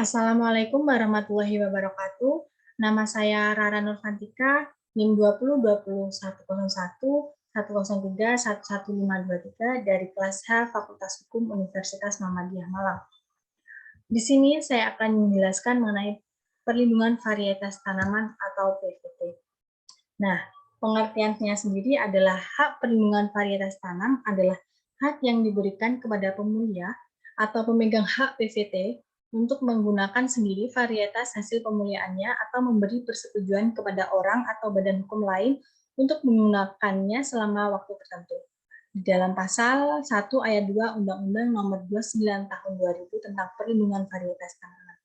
Assalamualaikum warahmatullahi wabarakatuh. Nama saya Rara Nurfantika, NIM 20 2010103 dari kelas H Fakultas Hukum Universitas Muhammadiyah Malang. Di sini saya akan menjelaskan mengenai perlindungan varietas tanaman atau PVT. Nah, pengertiannya sendiri adalah hak perlindungan varietas tanam adalah hak yang diberikan kepada pemulia atau pemegang hak PVT untuk menggunakan sendiri varietas hasil pemuliaannya atau memberi persetujuan kepada orang atau badan hukum lain untuk menggunakannya selama waktu tertentu. Di dalam pasal 1 ayat 2 Undang-Undang Nomor 29 Tahun 2000 tentang perlindungan varietas tanaman.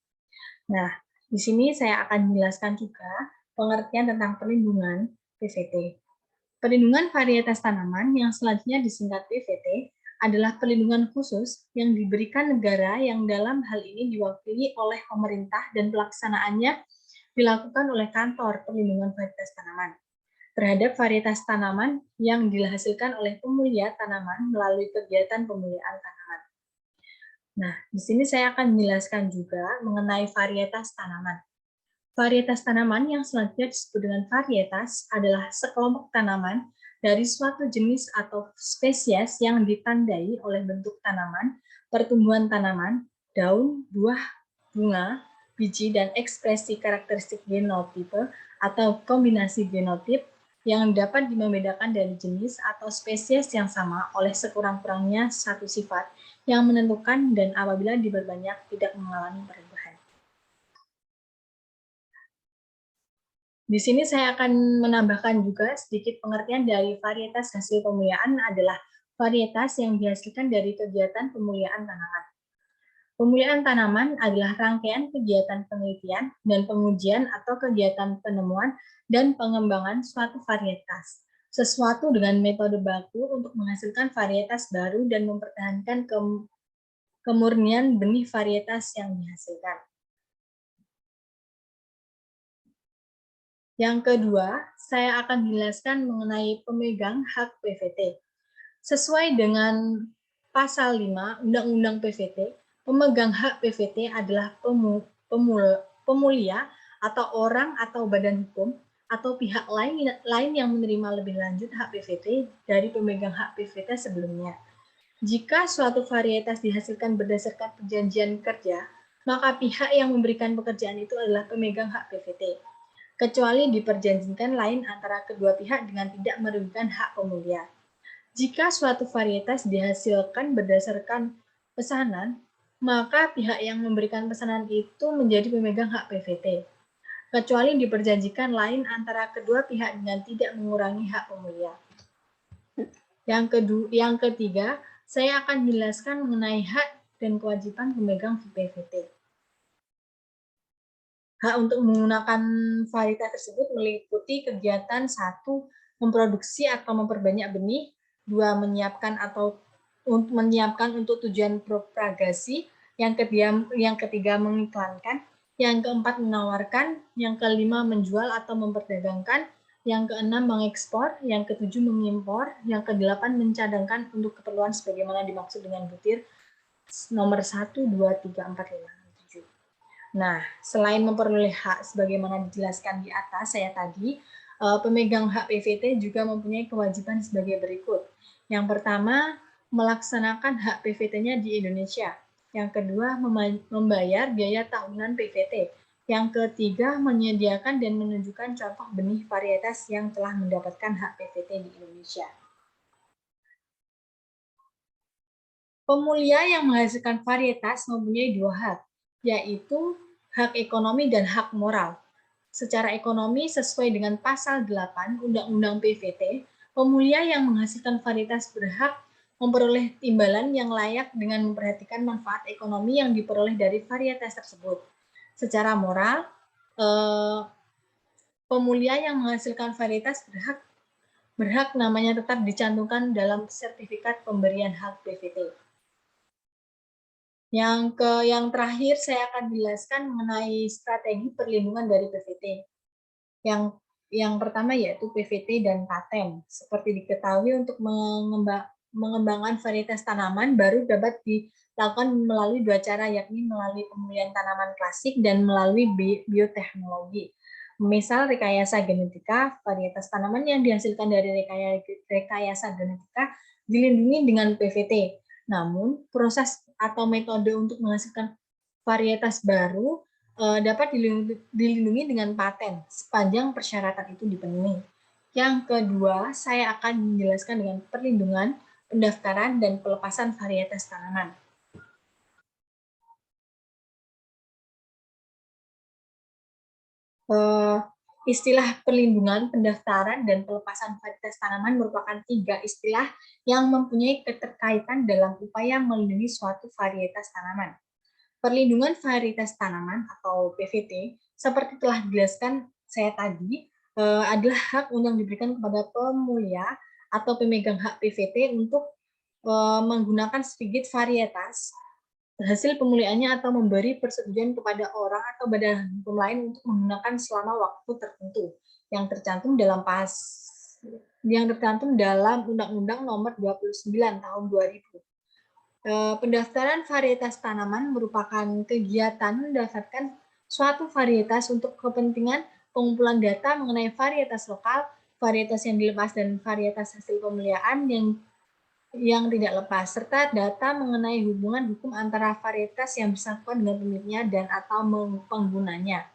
Nah, di sini saya akan menjelaskan juga pengertian tentang perlindungan PVT. Perlindungan varietas tanaman yang selanjutnya disingkat PVT adalah perlindungan khusus yang diberikan negara yang dalam hal ini diwakili oleh pemerintah dan pelaksanaannya dilakukan oleh Kantor Perlindungan Varietas Tanaman terhadap varietas tanaman yang dihasilkan oleh pemulia tanaman melalui kegiatan pemuliaan tanaman. Nah, di sini saya akan menjelaskan juga mengenai varietas tanaman. Varietas tanaman yang selanjutnya disebut dengan varietas adalah sekelompok tanaman dari suatu jenis atau spesies yang ditandai oleh bentuk tanaman, pertumbuhan tanaman, daun, buah, bunga, biji, dan ekspresi karakteristik genotipe atau kombinasi genotip yang dapat membedakan dari jenis atau spesies yang sama oleh sekurang-kurangnya satu sifat yang menentukan dan apabila diperbanyak tidak mengalami perubahan. Di sini saya akan menambahkan juga sedikit pengertian dari varietas hasil pemuliaan adalah varietas yang dihasilkan dari kegiatan pemuliaan tanaman. Pemuliaan tanaman adalah rangkaian kegiatan penelitian dan pengujian atau kegiatan penemuan dan pengembangan suatu varietas, sesuatu dengan metode baku untuk menghasilkan varietas baru dan mempertahankan kemurnian benih varietas yang dihasilkan. Yang kedua, saya akan menjelaskan mengenai pemegang hak PVT. Sesuai dengan pasal 5 Undang-Undang PVT, pemegang hak PVT adalah pemulia atau orang atau badan hukum atau pihak lain yang menerima lebih lanjut hak PVT dari pemegang hak PVT sebelumnya. Jika suatu varietas dihasilkan berdasarkan perjanjian kerja, maka pihak yang memberikan pekerjaan itu adalah pemegang hak PVT, kecuali diperjanjikan lain antara kedua pihak dengan tidak merugikan hak pemulia. Jika suatu varietas dihasilkan berdasarkan pesanan, maka pihak yang memberikan pesanan itu menjadi pemegang hak PVT, kecuali diperjanjikan lain antara kedua pihak dengan tidak mengurangi hak pemulia. Yang ketiga, saya akan menjelaskan mengenai hak dan kewajiban pemegang PVT. Hak untuk menggunakan varietas tersebut meliputi kegiatan 1. Memproduksi atau memperbanyak benih, 2. Menyiapkan untuk tujuan propagasi, yang ketiga mengiklankan, yang keempat menawarkan, yang kelima menjual atau memperdagangkan, yang keenam mengekspor, yang ketujuh mengimpor, yang kedelapan mencadangkan untuk keperluan sebagaimana dimaksud dengan butir nomor 1, 2, 3, 4, 5. Nah, selain memperoleh hak sebagaimana dijelaskan di atas saya tadi, pemegang hak PVT juga mempunyai kewajiban sebagai berikut. Yang pertama, melaksanakan hak PVT-nya di Indonesia. Yang kedua, membayar biaya tahunan PVT. Yang ketiga, menyediakan dan menunjukkan contoh benih varietas yang telah mendapatkan hak PVT di Indonesia. Pemulia yang menghasilkan varietas mempunyai dua hak, yaitu hak ekonomi dan hak moral. Secara ekonomi, sesuai dengan pasal 8 Undang-Undang PVT, pemulia yang menghasilkan varietas berhak memperoleh timbalan yang layak dengan memperhatikan manfaat ekonomi yang diperoleh dari varietas tersebut. Secara moral, pemulia yang menghasilkan varietas berhak namanya tetap dicantumkan dalam sertifikat pemberian hak PVT. Yang terakhir saya akan jelaskan mengenai strategi perlindungan dari PVT. Yang pertama yaitu PVT dan paten. Seperti diketahui untuk mengembangkan varietas tanaman baru dapat dilakukan melalui dua cara, yakni melalui pemulihan tanaman klasik dan melalui bioteknologi. Misal rekayasa genetika, varietas tanaman yang dihasilkan dari rekayasa genetika dilindungi dengan PVT. Namun, proses atau metode untuk menghasilkan varietas baru dapat dilindungi dengan paten sepanjang persyaratan itu dipenuhi. Yang kedua, saya akan menjelaskan dengan perlindungan, pendaftaran, dan pelepasan varietas tanaman. Istilah perlindungan, pendaftaran, dan pelepasan varietas tanaman merupakan tiga istilah yang mempunyai keterkaitan dalam upaya melindungi suatu varietas tanaman. Perlindungan varietas tanaman atau PVT, seperti telah dijelaskan saya tadi, adalah hak yang diberikan kepada pemulia atau pemegang hak PVT untuk menggunakan sedikit varietas hasil pemuliaannya atau memberi persetujuan kepada orang atau badan hukum lain untuk menggunakan selama waktu tertentu yang tercantum dalam Undang-Undang Nomor 29 Tahun 2000. Pendaftaran varietas tanaman merupakan kegiatan mendaftarkan suatu varietas untuk kepentingan pengumpulan data mengenai varietas lokal, varietas yang dilepas, dan varietas hasil pemuliaan yang tidak lepas, serta data mengenai hubungan hukum antara varietas yang bersangkutan dengan pemiliknya dan atau penggunanya.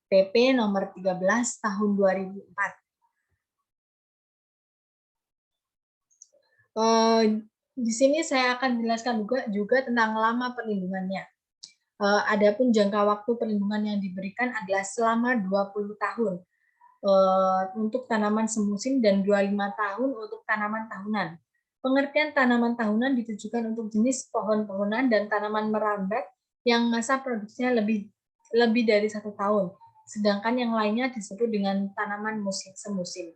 PP nomor 13 tahun 2004. Di sini saya akan jelaskan juga tentang lama perlindungannya. Adapun jangka waktu perlindungan yang diberikan adalah selama 20 tahun untuk tanaman semusim dan 25 tahun untuk tanaman tahunan. Pengertian tanaman tahunan ditujukan untuk jenis pohon-pohonan dan tanaman merambat yang masa produksinya lebih dari 1 tahun, sedangkan yang lainnya disebut dengan tanaman semusim.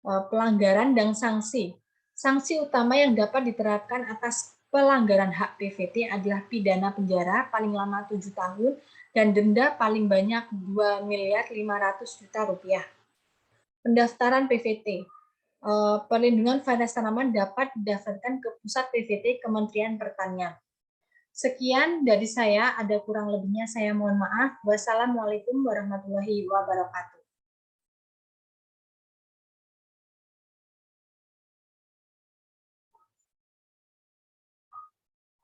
Pelanggaran dan sanksi. Sanksi utama yang dapat diterapkan atas pelanggaran hak PVT adalah pidana penjara paling lama 7 tahun dan denda paling banyak 2.500.000.000 rupiah. Pendaftaran PVT. Perlindungan varietas tanaman dapat didaftarkan ke Pusat PVT Kementerian Pertanian. Sekian dari saya, ada kurang lebihnya saya mohon maaf. Wassalamualaikum warahmatullahi wabarakatuh.